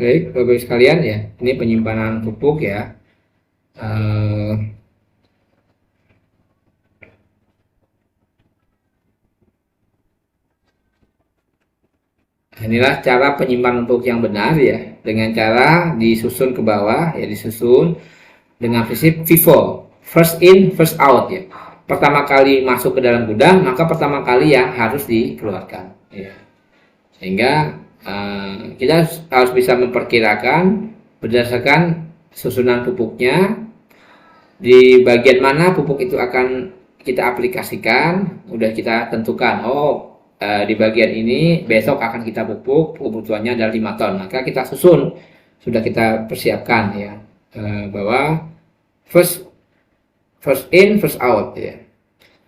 Baik, Bapak Ibu sekalian ya, ini penyimpanan pupuk ya. Inilah cara penyimpanan pupuk yang benar ya, dengan cara disusun ke bawah ya, disusun dengan prinsip FIFO, first in, first out ya. Pertama kali masuk ke dalam gudang, maka pertama kali yang harus dikeluarkan ya. Sehingga kita harus bisa memperkirakan berdasarkan susunan pupuknya, di bagian mana pupuk itu akan kita aplikasikan, udah kita tentukan, di bagian ini besok akan kita pupuk, kebutuhannya adalah 5 ton, maka kita susun, sudah kita persiapkan ya, bahwa first in, first out ya.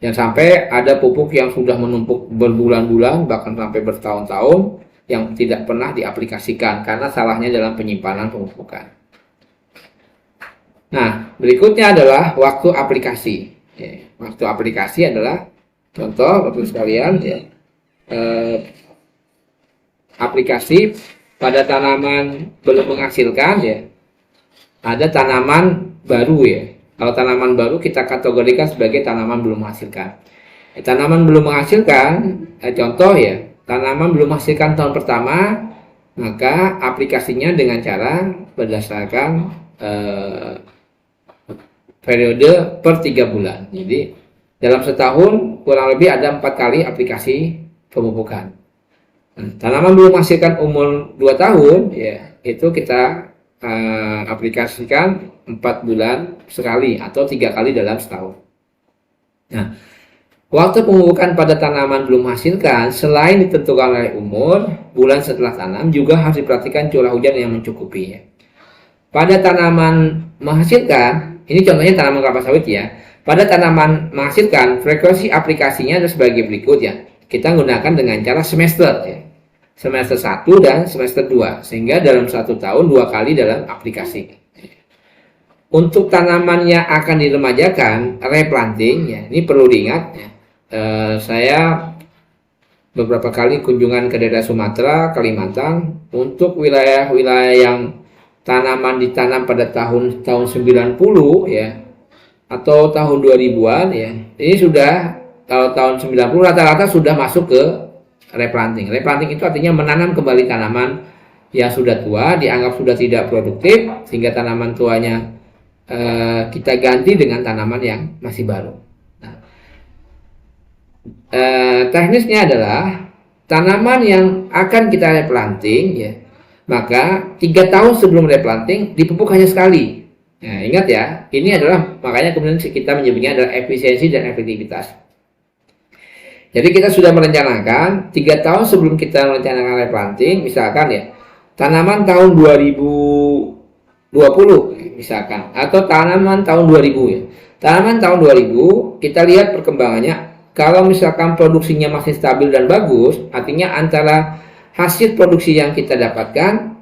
Jangan sampai ada pupuk yang sudah menumpuk berbulan-bulan, bahkan sampai bertahun-tahun, yang tidak pernah diaplikasikan karena salahnya dalam penyimpanan pemupukan. Nah, berikutnya adalah waktu aplikasi. Ya, waktu aplikasi adalah contoh Bapak sekalian ya, aplikasi pada tanaman belum menghasilkan ya. Ada tanaman baru ya. Kalau tanaman baru kita kategorikan sebagai tanaman belum menghasilkan. Tanaman belum menghasilkan, contoh ya, tanaman belum menghasilkan tahun pertama, maka aplikasinya dengan cara berdasarkan periode per 3 bulan. Jadi dalam setahun kurang lebih ada 4 kali aplikasi pemupukan. Tanaman belum menghasilkan umur 2 tahun, ya itu kita aplikasikan 4 bulan sekali atau 3 kali dalam setahun. Nah, waktu pemupukan pada tanaman belum menghasilkan, selain ditentukan oleh umur, bulan setelah tanam juga harus diperhatikan curah hujan yang mencukupi. Ya. Pada tanaman menghasilkan, ini contohnya tanaman kelapa sawit ya. Pada tanaman menghasilkan, frekuensi aplikasinya ada sebagai berikut ya. Kita gunakan dengan cara semester ya. Semester 1 dan semester 2, sehingga dalam 1 tahun 2 kali dalam aplikasi. Untuk tanaman yang akan diremajakan, replanting ya, ini perlu diingat ya. Saya beberapa kali kunjungan ke daerah Sumatera, Kalimantan, untuk wilayah-wilayah yang tanaman ditanam pada tahun 90 ya, atau tahun 2000-an ya. Ini sudah kalau tahun 90 rata-rata sudah masuk ke replanting. Replanting itu artinya menanam kembali tanaman yang sudah tua, dianggap sudah tidak produktif, sehingga tanaman tuanya kita ganti dengan tanaman yang masih baru. Nah, teknisnya adalah tanaman yang akan kita replanting ya, maka 3 tahun sebelum replanting dipupuk hanya sekali. Nah, ingat ya, ini adalah makanya kemudian kita menyebutnya adalah efisiensi dan efektivitas. Jadi kita sudah merencanakan 3 tahun sebelum kita merencanakan replanting, misalkan ya, tanaman tahun 2020 misalkan, atau tanaman tahun 2000 ya. Tanaman tahun 2000 kita lihat perkembangannya. Kalau misalkan produksinya masih stabil dan bagus, artinya antara hasil produksi yang kita dapatkan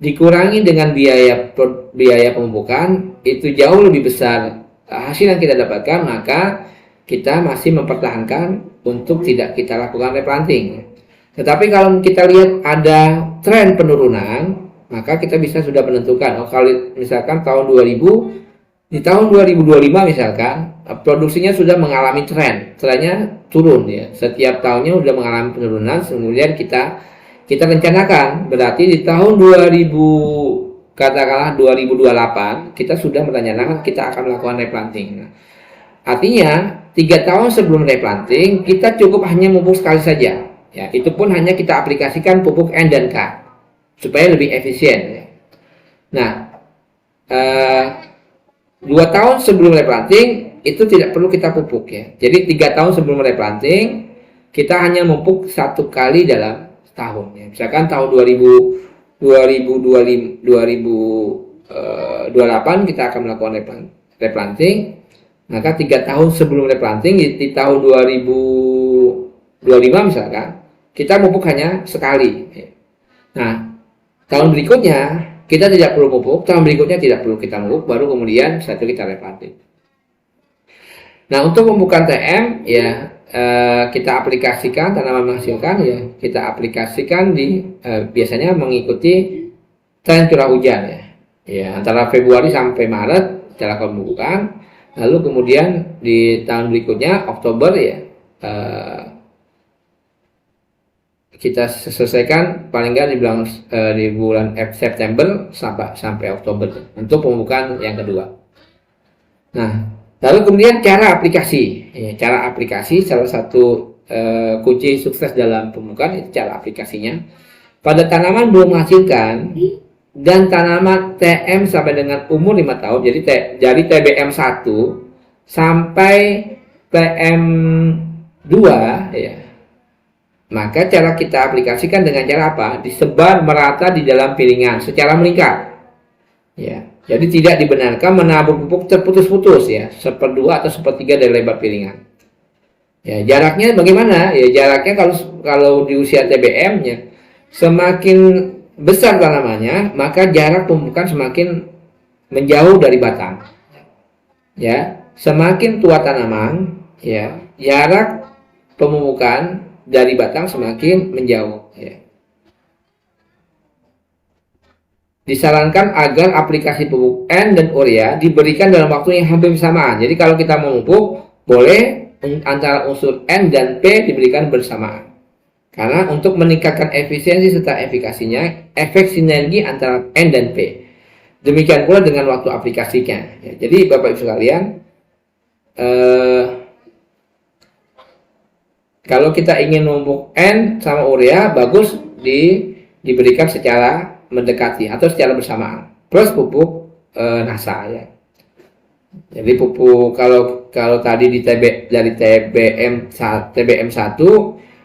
dikurangi dengan biaya pemupukan, itu jauh lebih besar hasil yang kita dapatkan, maka kita masih mempertahankan untuk tidak kita lakukan replanting. Tetapi kalau kita lihat ada tren penurunan, maka kita bisa sudah menentukan, oh kalau misalkan tahun 2000, di tahun 2025 misalkan produksinya sudah mengalami trennya turun ya, setiap tahunnya sudah mengalami penurunan, kemudian kita rencanakan berarti di tahun 2000, katakanlah 2028 kita sudah merencanakan kita akan melakukan replanting. Nah, artinya 3 tahun sebelum replanting kita cukup hanya memupuk sekali saja ya, itu pun hanya kita aplikasikan pupuk N dan K supaya lebih efisien ya. Nah 2 tahun sebelum replanting itu tidak perlu kita pupuk ya, jadi 3 tahun sebelum replanting kita hanya memupuk 1 kali dalam tahun ya. Misalkan tahun 2028 kita akan melakukan replanting, maka 3 tahun sebelum replanting di tahun 2025 misalkan kita pupuk hanya sekali ya. Nah tahun berikutnya kita tidak perlu pupuk, tahun berikutnya tidak perlu kita pupuk, baru kemudian satu kita replanting. Nah untuk pemupukan TM ya, kita aplikasikan tanaman menghasilkan ya, kita aplikasikan di biasanya mengikuti tren curah hujan ya, antara Februari sampai Maret kita lakukan pemupukan, lalu kemudian di tahun berikutnya Oktober ya kita selesaikan paling nggak di bulan September sampai Oktober untuk pemupukan yang kedua. Nah lalu kemudian cara aplikasi salah satu kunci sukses dalam pemupukan itu cara aplikasinya. Pada tanaman belum menghasilkan dan tanaman TM sampai dengan umur 5 tahun, jadi dari TBM 1 sampai TM 2 ya, maka cara kita aplikasikan dengan cara apa? Disebar merata di dalam piringan secara melingkar ya. Jadi tidak dibenarkan menabur pupuk terputus-putus ya, 1/2 atau 1/3 dari lebar piringan. Ya, jaraknya bagaimana? Ya, jaraknya kalau di usia TBM-nya semakin besar tanamannya, maka jarak pemupukan semakin menjauh dari batang. Ya, semakin tua tanaman, ya, jarak pemupukan dari batang semakin menjauh ya. Disarankan agar aplikasi pupuk N dan urea diberikan dalam waktu yang hampir bersamaan. Jadi kalau kita memupuk, boleh antara unsur N dan P diberikan bersamaan. Karena untuk meningkatkan efisiensi serta efikasinya, efek sinergi antara N dan P. Demikian pula dengan waktu aplikasinya. Ya, jadi Bapak Ibu sekalian, kalau kita ingin memupuk N sama urea, bagus diberikan secara mendekati atau secara bersamaan plus pupuk NASA ya. Jadi pupuk kalau tadi dari TBM 1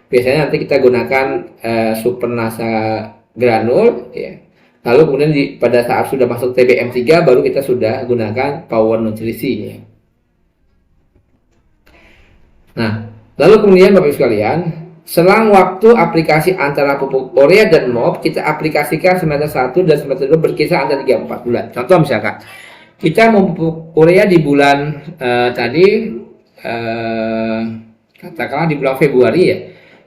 biasanya nanti kita gunakan super NASA granul ya. Lalu kemudian pada saat sudah masuk TBM 3 baru kita sudah gunakan power nutrisi ya. Nah, lalu kemudian Bapak Ibu sekalian, selang waktu aplikasi antara pupuk urea dan MOP kita aplikasikan semester 1 dan semester 2 berkisar antara 3-4 bulan. Contoh misalkan kita memupuk urea di bulan katakanlah di bulan Februari ya.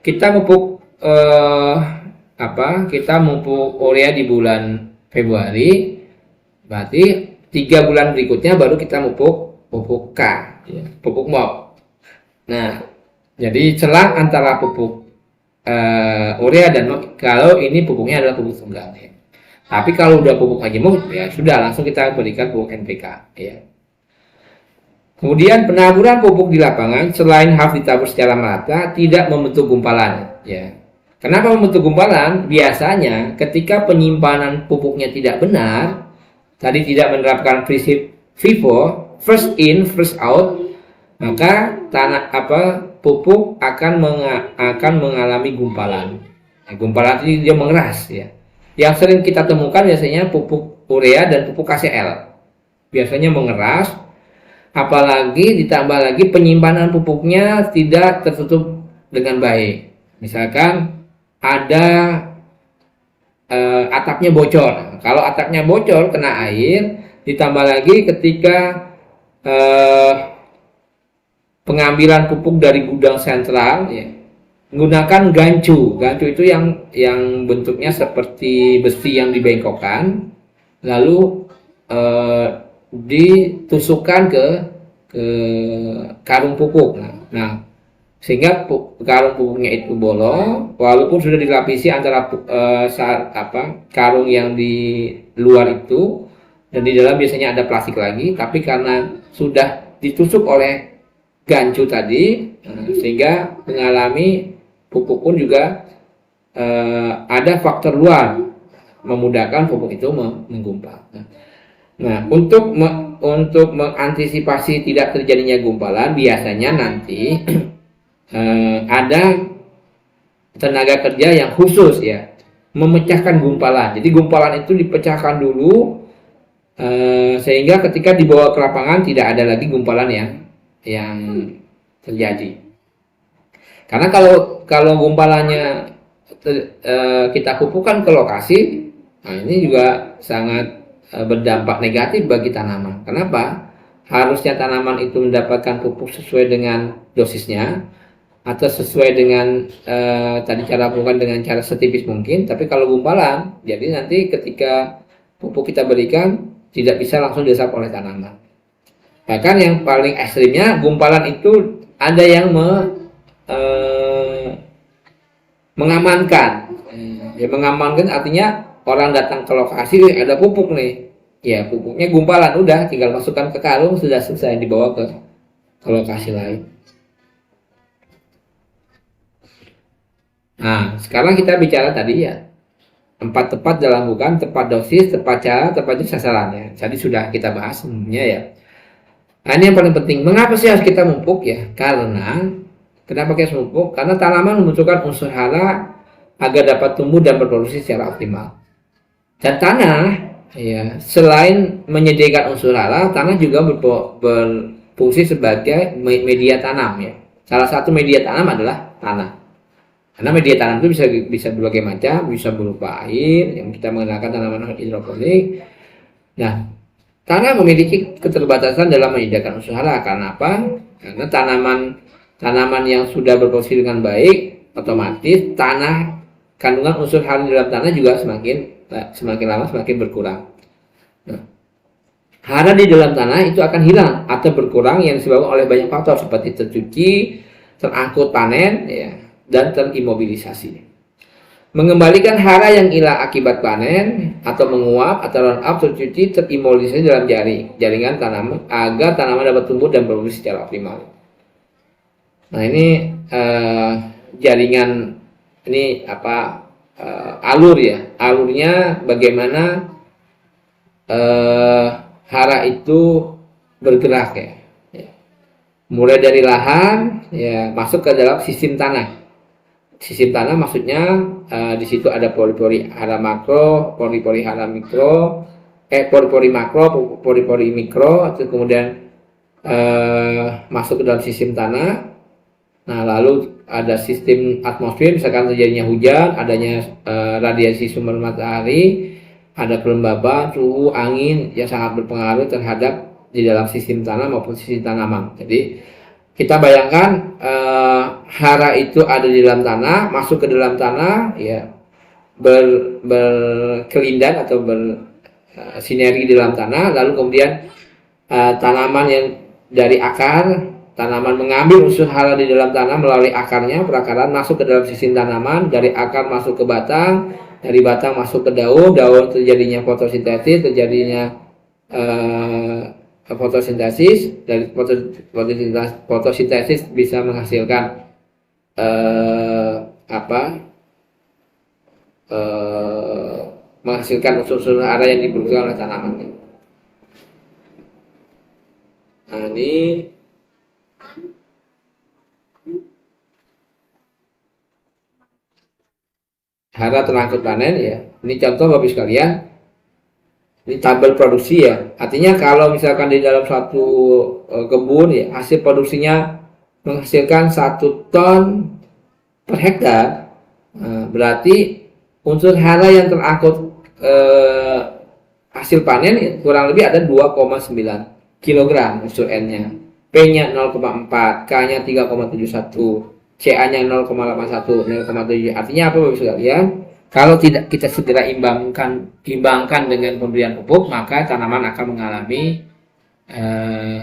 Kita memupuk kita memupuk urea di bulan Februari, berarti 3 bulan berikutnya baru kita pupuk K ya, pupuk MOP. Nah, jadi selang antara pupuk urea dan MOP, kalau ini pupuknya adalah pupuk tunggal ya. Tapi kalau udah pupuk majemuk ya sudah langsung kita berikan pupuk NPK ya. Kemudian penaburan pupuk di lapangan selain harus ditabur secara merata, tidak membentuk gumpalan ya. Kenapa membentuk gumpalan? Biasanya ketika penyimpanan pupuknya tidak benar, tadi tidak menerapkan prinsip FIFO, first in first out, maka pupuk akan mengalami gumpalan. Gumpalan ini dia mengeras ya. Yang sering kita temukan biasanya pupuk urea dan pupuk KCl. Biasanya mengeras, apalagi ditambah lagi penyimpanan pupuknya tidak tertutup dengan baik. Misalkan ada atapnya bocor. Kalau atapnya bocor kena air, ditambah lagi ketika pengambilan pupuk dari gudang sentral ya, menggunakan gancu. Gancu itu yang bentuknya seperti besi yang dibengkokkan, lalu ditusukkan ke karung pupuk. Nah, sehingga karung pupuknya itu bolong, walaupun sudah dilapisi antara karung yang di luar itu dan di dalam biasanya ada plastik lagi, tapi karena sudah ditusuk oleh gancu tadi, sehingga mengalami pupuk pun juga ada faktor luar memudahkan pupuk itu menggumpal. Nah, untuk mengantisipasi tidak terjadinya gumpalan, biasanya nanti ada tenaga kerja yang khusus ya memecahkan gumpalan. Jadi gumpalan itu dipecahkan dulu sehingga ketika dibawa ke lapangan tidak ada lagi gumpalan yang terjadi. Karena kalau gumpalannya kita pupukkan ke lokasi, nah ini juga sangat berdampak negatif bagi tanaman. Kenapa? Harusnya tanaman itu mendapatkan pupuk sesuai dengan dosisnya atau sesuai dengan tadi cara pupukkan dengan cara setipis mungkin. Tapi kalau gumpalan, jadi nanti ketika pupuk kita berikan tidak bisa langsung diserap oleh tanaman. Bahkan yang paling ekstrimnya gumpalan itu ada yang mengamankan. Ya, mengamankan artinya orang datang ke lokasi ada pupuk nih. Ya, pupuknya gumpalan, udah tinggal masukkan ke karung, sudah selesai dibawa ke lokasi lain. Nah, sekarang kita bicara tadi ya. 4 tepat dalam bukan, tepat dosis, tepat cara, tepat sasarannya. Tadi sudah kita bahas sebenarnya ya. Nah, ini yang paling penting. Mengapa sih harus kita mupuk ya? Kenapa kita harus mupuk? Karena tanaman membutuhkan unsur hara agar dapat tumbuh dan berproduksi secara optimal. Dan tanah, ya, selain menyediakan unsur hara, tanah juga berfungsi sebagai media tanam ya. Salah satu media tanam adalah tanah. Karena media tanam itu bisa berbagai macam, bisa berupa air yang kita menggunakan tanaman hidroponik. Nah, tanah memiliki keterbatasan dalam menyediakan unsur hara. Karena apa? Karena tanaman yang sudah berfungsi dengan baik, otomatis kandungan unsur hara di dalam tanah juga semakin lama semakin berkurang. Nah, hara di dalam tanah itu akan hilang atau berkurang yang disebabkan oleh banyak faktor seperti tercuci, terangkut panen, ya, dan terimobilisasi. Mengembalikan hara yang hilang akibat panen atau menguap atau run up, tercuci, terimobilisasi dalam jaringan tanaman agar tanaman dapat tumbuh dan berfungsi secara optimal. Nah, ini jaringan ini alur ya. Alurnya bagaimana hara itu bergerak ya. Mulai dari lahan ya masuk ke dalam sistem tanah. Sistem tanah maksudnya di situ ada pori-pori hara makro, pori-pori hara mikro, pori-pori makro, pori-pori mikro, atau kemudian masuk ke dalam sistem tanah. Nah, lalu ada sistem atmosfer, misalkan terjadinya hujan, adanya radiasi sumber matahari, ada kelembaban, suhu, angin yang sangat berpengaruh terhadap di dalam sistem tanah maupun sistem tanaman. Jadi kita bayangkan hara itu ada di dalam tanah, masuk ke dalam tanah, ya, berkelindan atau bersinergi di dalam tanah, lalu kemudian tanaman yang dari akar, tanaman mengambil unsur hara di dalam tanah melalui akarnya, perakaran masuk ke dalam sistem tanaman, dari akar masuk ke batang, dari batang masuk ke daun, terjadinya fotosintesis, terjadinya fotosintesis, dari fotosintesis bisa menghasilkan menghasilkan unsur-unsur hara yang dibutuhkan oleh tanaman. Nah, ini hara terangkut panen ya. Ini contoh Bapak sekalian. Ini tabel produksi ya. Artinya kalau misalkan di dalam satu kebun ya, hasil produksinya menghasilkan 1 ton per hektar, berarti unsur hara yang terangkut hasil panen ya, kurang lebih ada 2,9 kg unsur N-nya, P-nya 0,4, K-nya 3,71. CA-nya 0,81, 0,7. Artinya apa Bapak sekalian? Kalau tidak kita segera imbangkan dengan pemberian pupuk, maka tanaman akan mengalami eh,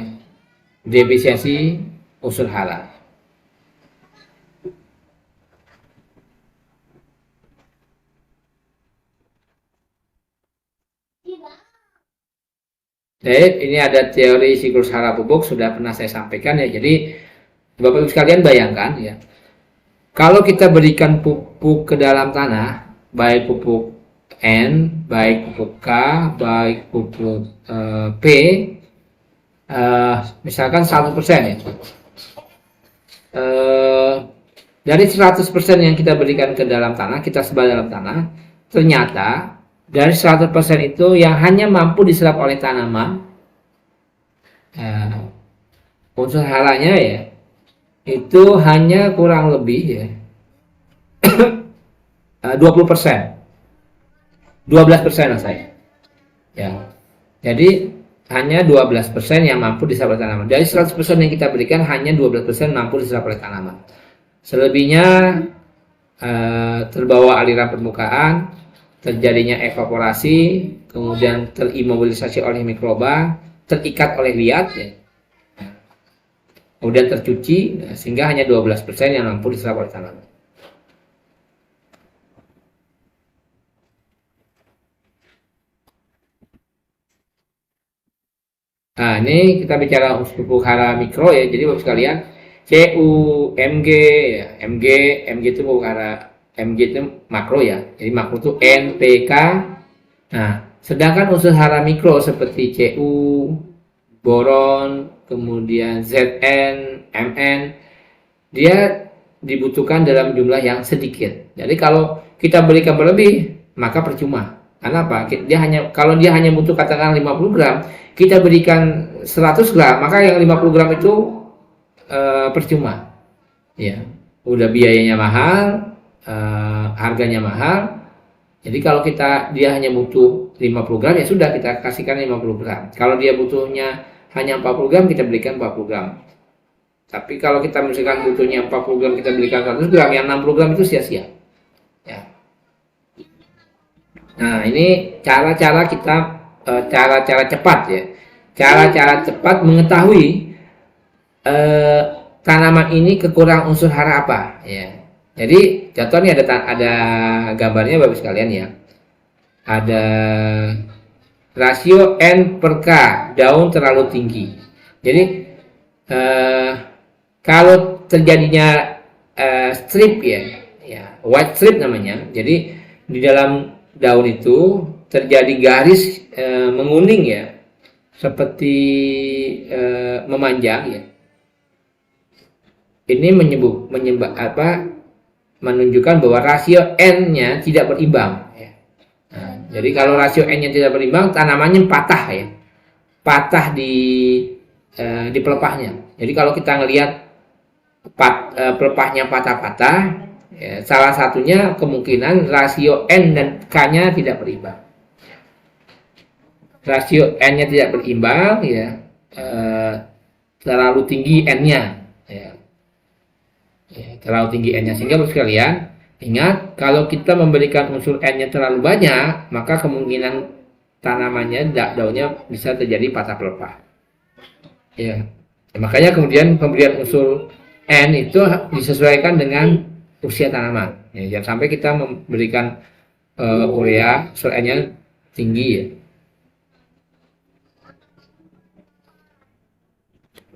defisiensi unsur hara. Ini ada teori siklus hara pupuk, sudah pernah saya sampaikan ya. Jadi Bapak Ibu sekalian bayangkan ya, kalau kita berikan pupuk ke dalam tanah, baik pupuk N, baik pupuk K, baik pupuk P, misalkan 100% ya. Dari 100% yang kita berikan ke dalam tanah, kita sebar dalam tanah, ternyata dari 100% itu yang hanya mampu diserap oleh tanaman, unsur haranya ya, itu hanya kurang lebih ya 20%, 12% lah saya. Ya. Jadi hanya 12% yang mampu diserap oleh tanaman. Dari 100% yang kita berikan hanya 12% mampu diserap oleh tanaman. Selebihnya terbawa aliran permukaan, terjadinya evaporasi, kemudian terimobilisasi oleh mikroba, terikat oleh liat, ya. Kemudian tercuci, sehingga hanya 12% yang mampu diserap oleh tanaman. Nah, ini kita bicara pupuk hara mikro ya. Jadi Bapak sekalian, CU, MG, ya, MG itu pupuk hara, MG itu makro ya. Jadi makro itu N, P, K. Nah, sedangkan unsur hara mikro seperti CU, boron, kemudian Zn, Mn, dia dibutuhkan dalam jumlah yang sedikit. Jadi kalau kita berikan berlebih, maka percuma. Karena apa? Kalau dia hanya butuh katakan 50 gram, kita berikan 100 gram, maka yang 50 gram itu percuma. Ya, udah biayanya mahal, harganya mahal. Jadi kalau dia hanya butuh 50 gram, ya sudah kita kasihkan 50 gram. Kalau dia butuhnya hanya 40 gram, kita berikan 40 gram. Tapi kalau kita misalkan butuhnya 40 gram, kita berikan 100 gram, yang 60 gram itu sia-sia. Ya. Nah, ini cara-cara kita, cara-cara cepat ya. Cara-cara cepat mengetahui tanaman ini kekurangan unsur hara apa ya. Jadi contohnya ada gambarnya Bapak sekalian ya. Ada rasio N per K, daun terlalu tinggi. Jadi kalau terjadinya strip ya, white strip namanya. Jadi di dalam daun itu terjadi garis menguning ya, seperti memanjang ya. Ini menunjukkan bahwa rasio N-nya tidak berimbang. Ya. Nah, jadi kalau rasio N-nya tidak berimbang, tanamannya patah ya, patah di pelepahnya. Jadi kalau kita ngelihat pelepahnya patah-patah, ya, salah satunya kemungkinan rasio N dan K-nya tidak berimbang. Rasio N-nya tidak berimbang, ya, terlalu tinggi N-nya. Ya. Terlalu tinggi N-nya, sehingga sekalian ingat, kalau kita memberikan unsur N-nya terlalu banyak, maka kemungkinan tanamannya, daunnya bisa terjadi patah pelepah. Ya. Makanya kemudian pemberian unsur N itu disesuaikan dengan usia tanaman. Ya, jangan sampai kita memberikan urea unsur N-nya tinggi ya.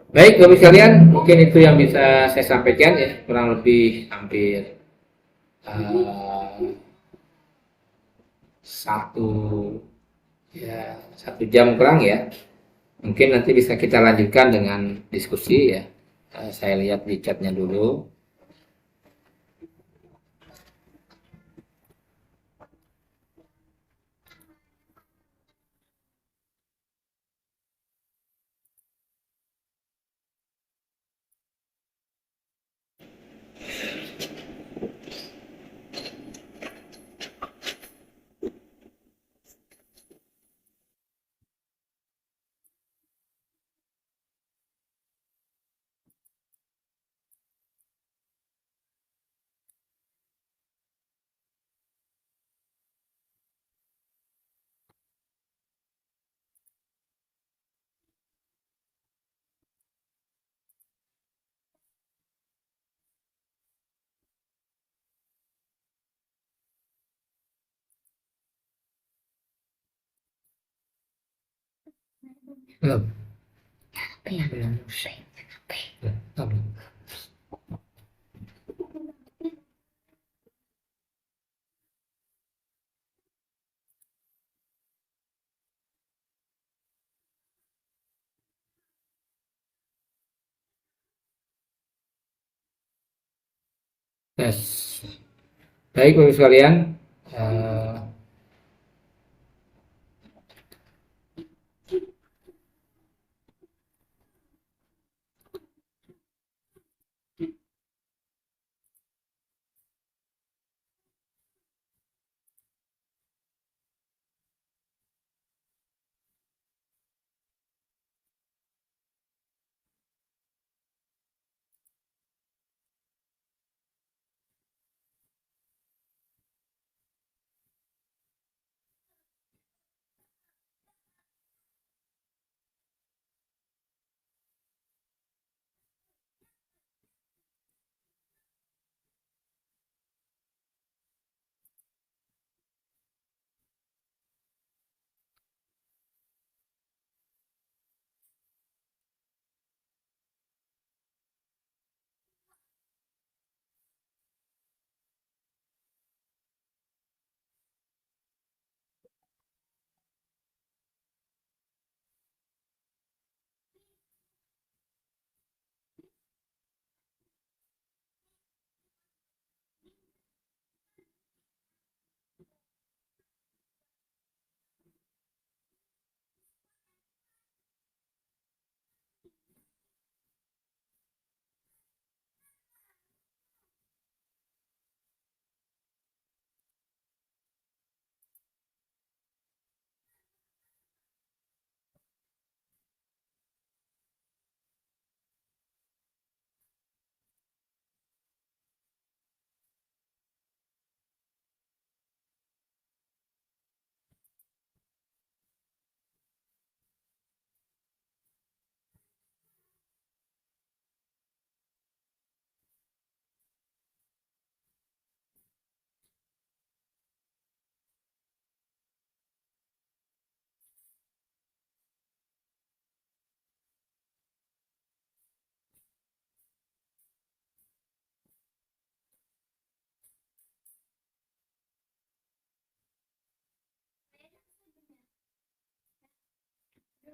Baik Bapak sekalian, mungkin itu yang bisa saya sampaikan ya, kurang lebih hampir satu satu jam kurang ya. Mungkin nanti bisa kita lanjutkan dengan diskusi ya. Saya lihat di chatnya dulu. Belum. Apa ya? Belum. Belum. Tes. Baik, Bapak sekalian. Eh,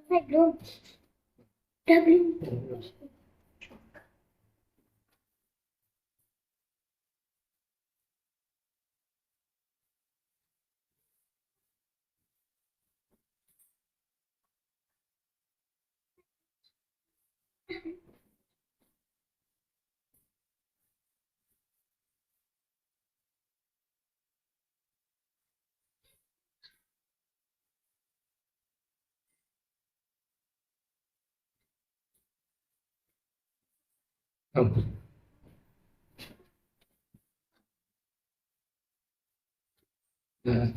Belum. Udah belum. belum. Nah,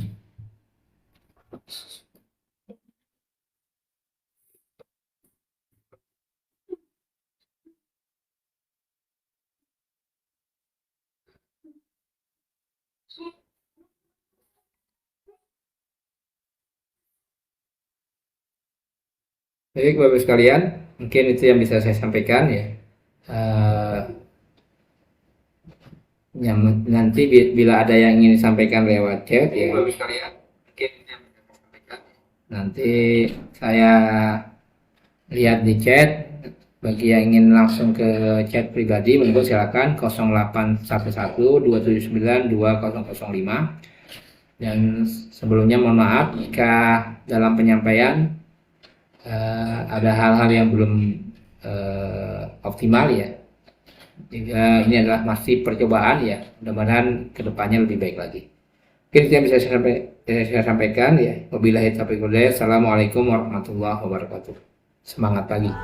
baik, Bapak sekalian, mungkin itu yang bisa saya sampaikan ya. Eh, nanti bila ada yang ingin disampaikan lewat chat ya, Bapak sekalian, mungkin itu yang bisa saya sampaikan. Nanti saya lihat di chat. Bagi yang ingin langsung ke chat pribadi, monggo silakan 0811 279 2005. Dan sebelumnya mohon maaf jika dalam penyampaian ada hal-hal yang belum optimal ya. Jika ini adalah masih percobaan ya, mudah-mudahan kedepannya lebih baik lagi. Mungkin itu yang bisa saya sampaikan ya. Wabillahi taufiq wal hidayah. Assalamualaikum warahmatullahi wabarakatuh. Semangat pagi.